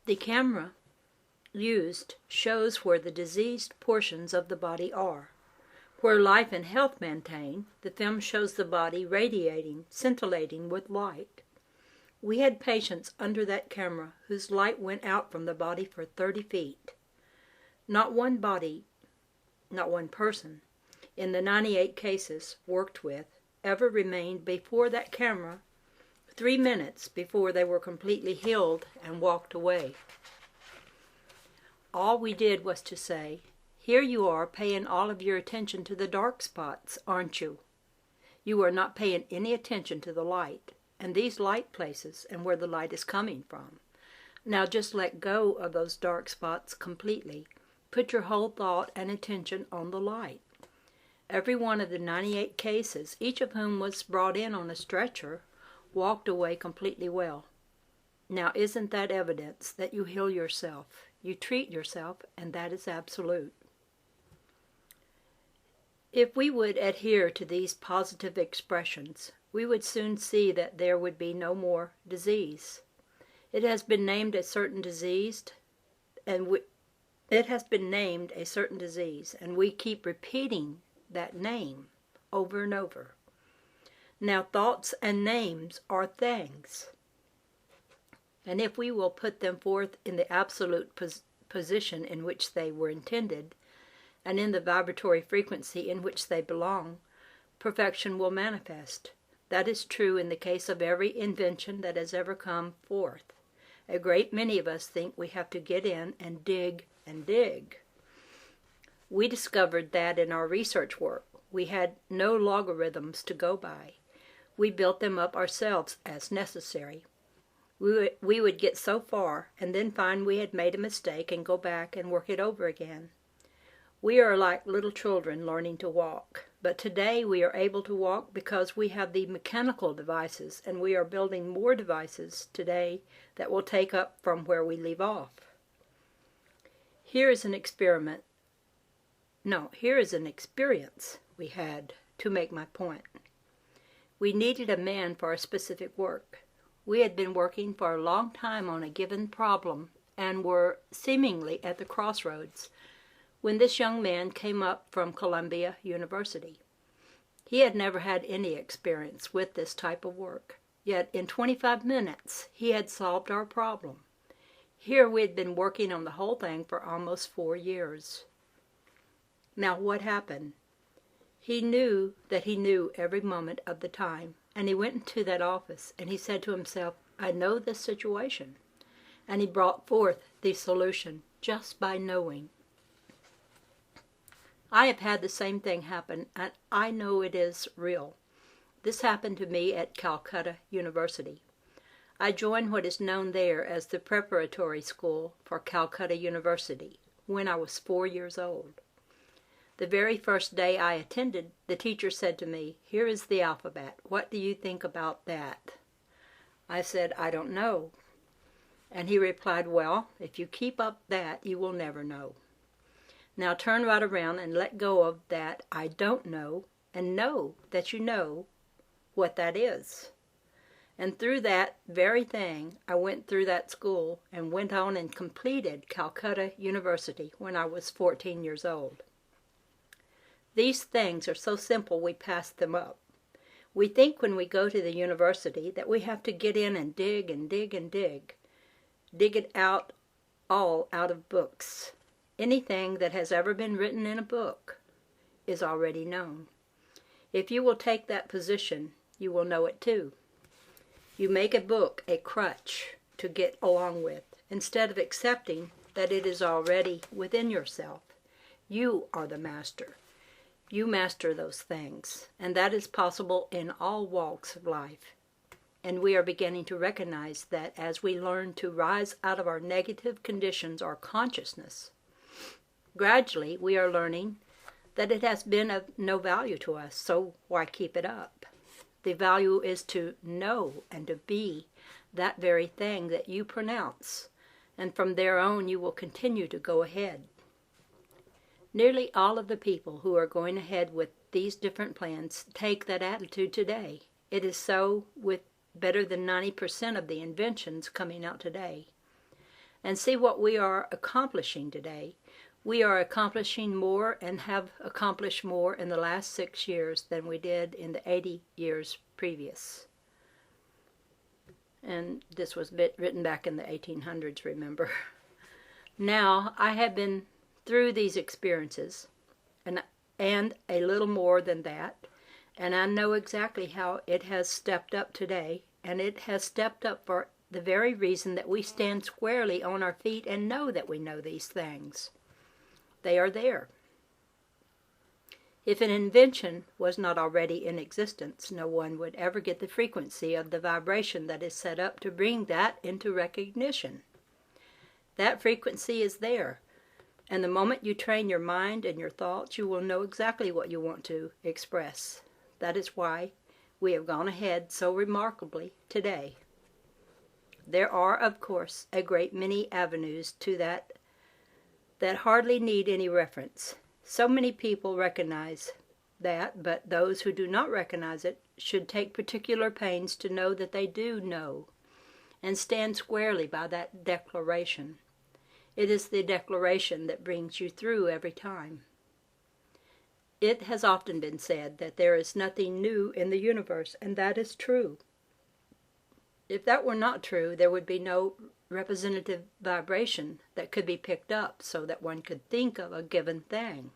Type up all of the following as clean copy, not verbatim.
The camera used shows where the diseased portions of the body are. Where life and health maintain, the film shows the body radiating, scintillating with light. We had patients under that camera whose light went out from the body for 30 feet. Not one person, in the 98 cases worked with, ever remained before that camera 3 minutes before they were completely healed and walked away. All we did was to say, "Here you are paying all of your attention to the dark spots, aren't you? You are not paying any attention to the light, and these light places and where the light is coming from. Now just let go of those dark spots completely. Put your whole thought and attention on the light." Every one of the 98 cases, each of whom was brought in on a stretcher, walked away completely well. Now isn't that evidence that you heal yourself? You treat yourself, and that is absolute. If we would adhere to these positive expressions, we would soon see that there would be no more disease. It has been named a certain disease, and we keep repeating that name over and over. Now thoughts and names are things. And if we will put them forth in the absolute position in which they were intended, and in the vibratory frequency in which they belong, perfection will manifest. That is true in the case of every invention that has ever come forth. A great many of us think we have to get in and dig and dig. We discovered that in our research work. We had no logarithms to go by. We built them up ourselves as necessary. We would get so far and then find we had made a mistake and go back and work it over again. We are like little children learning to walk, but today we are able to walk because we have the mechanical devices, and we are building more devices today that will take up from where we leave off. Here is an experience we had to make my point. We needed a man for a specific work. We had been working for a long time on a given problem and were seemingly at the crossroads when this young man came up from Columbia University. He had never had any experience with this type of work, yet in 25 minutes he had solved our problem. Here we had been working on the whole thing for almost 4 years. Now what happened? He knew that he knew every moment of the time. And he went into that office and he said to himself, "I know this situation." And he brought forth the solution just by knowing. I have had the same thing happen, and I know it is real. This happened to me at Calcutta University. I joined what is known there as the preparatory school for Calcutta University when I was 4 years old. The very first day I attended, the teacher said to me, "Here is the alphabet. What do you think about that?" I said, "I don't know." And he replied, "Well, if you keep up that, you will never know. Now turn right around and let go of that 'I don't know' and know that you know what that is." And through that very thing, I went through that school and went on and completed Calcutta University when I was 14 years old. These things are so simple we pass them up. We think when we go to the university that we have to get in and dig and dig and dig. Dig it out, all out of books. Anything that has ever been written in a book is already known. If you will take that position, you will know it too. You make a book a crutch to get along with, instead of accepting that it is already within yourself. You are the master. You master those things, and that is possible in all walks of life. And we are beginning to recognize that as we learn to rise out of our negative conditions or consciousness, gradually we are learning that it has been of no value to us, so why keep it up? The value is to know and to be that very thing that you pronounce, and from there on you will continue to go ahead. Nearly all of the people who are going ahead with these different plans take that attitude today. It is so with better than 90% of the inventions coming out today. and see what we are accomplishing today. We are accomplishing more and have accomplished more in the last 6 years than we did in the 80 years previous. And this was written back in the 1800s, remember. Now, I have been through these experiences, and a little more than that, and I know exactly how it has stepped up today, and it has stepped up for the very reason that we stand squarely on our feet and know that we know these things. They are there. If an invention was not already in existence, no one would ever get the frequency of the vibration that is set up to bring that into recognition. That frequency is there, and the moment you train your mind and your thoughts, you will know exactly what you want to express. That is why we have gone ahead so remarkably today. There are, of course, a great many avenues to that hardly need any reference. So many people recognize that, but those who do not recognize it should take particular pains to know that they do know, and stand squarely by that declaration. It is the declaration that brings you through every time. It has often been said that there is nothing new in the universe, and that is true. If that were not true, there would be no representative vibration that could be picked up so that one could think of a given thing.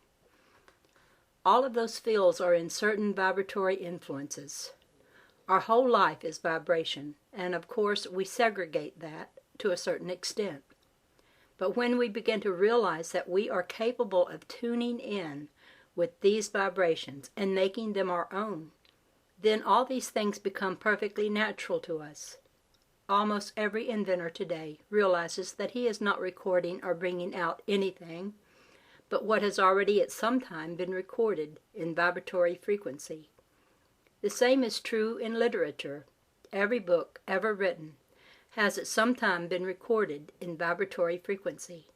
All of those fields are in certain vibratory influences. Our whole life is vibration, and of course we segregate that to a certain extent. But when we begin to realize that we are capable of tuning in with these vibrations and making them our own, then all these things become perfectly natural to us. Almost every inventor today realizes that he is not recording or bringing out anything but what has already at some time been recorded in vibratory frequency. The same is true in literature. Every book ever written has at some time been recorded in vibratory frequency.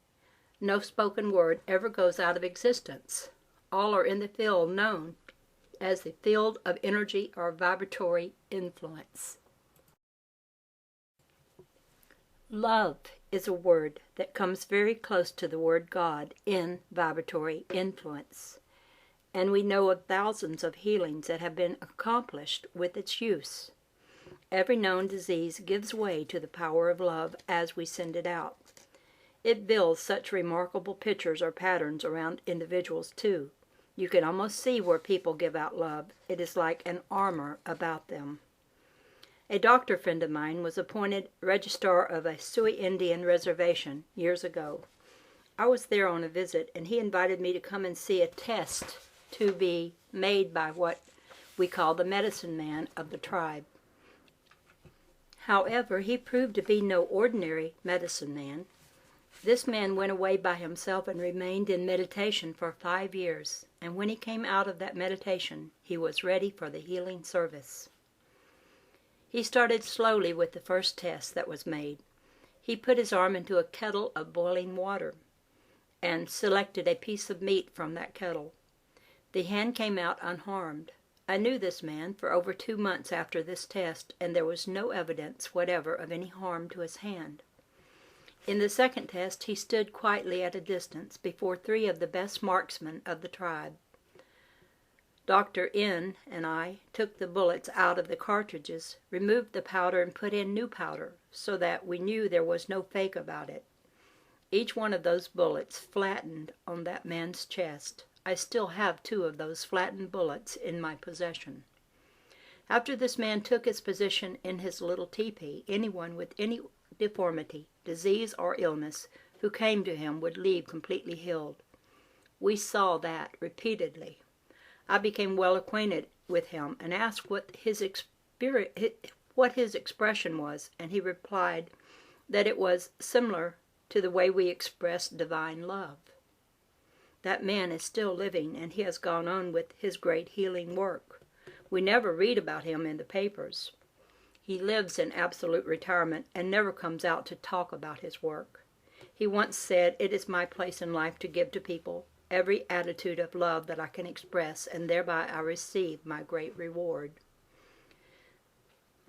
No spoken word ever goes out of existence. All are in the field known as the field of energy or vibratory influence. Love is a word that comes very close to the word God in vibratory influence, and we know of thousands of healings that have been accomplished with its use. Every known disease gives way to the power of love as we send it out. It builds such remarkable pictures or patterns around individuals too. You can almost see where people give out love. It is like an armor about them. A doctor friend of mine was appointed registrar of a Sioux Indian reservation years ago. I was there on a visit, and he invited me to come and see a test to be made by what we call the medicine man of the tribe. However, he proved to be no ordinary medicine man. This man went away by himself and remained in meditation for 5 years, and when he came out of that meditation, he was ready for the healing service. He started slowly with the first test that was made. He put his arm into a kettle of boiling water and selected a piece of meat from that kettle. The hand came out unharmed. I knew this man for over 2 months after this test, and there was no evidence whatever of any harm to his hand. In the second test, he stood quietly at a distance before 3 of the best marksmen of the tribe. Dr. N and I took the bullets out of the cartridges, removed the powder, and put in new powder so that we knew there was no fake about it. Each one of those bullets flattened on that man's chest. I still have 2 of those flattened bullets in my possession. After this man took his position in his little teepee, anyone with any deformity, disease, or illness who came to him would leave completely healed. We saw that repeatedly. I became well acquainted with him and asked what his expression was, and he replied that it was similar to the way we express divine love. That man is still living, and he has gone on with his great healing work. We never read about him in the papers. He lives in absolute retirement and never comes out to talk about his work. He once said, "It is my place in life to give to people every attitude of love that I can express, and thereby I receive my great reward."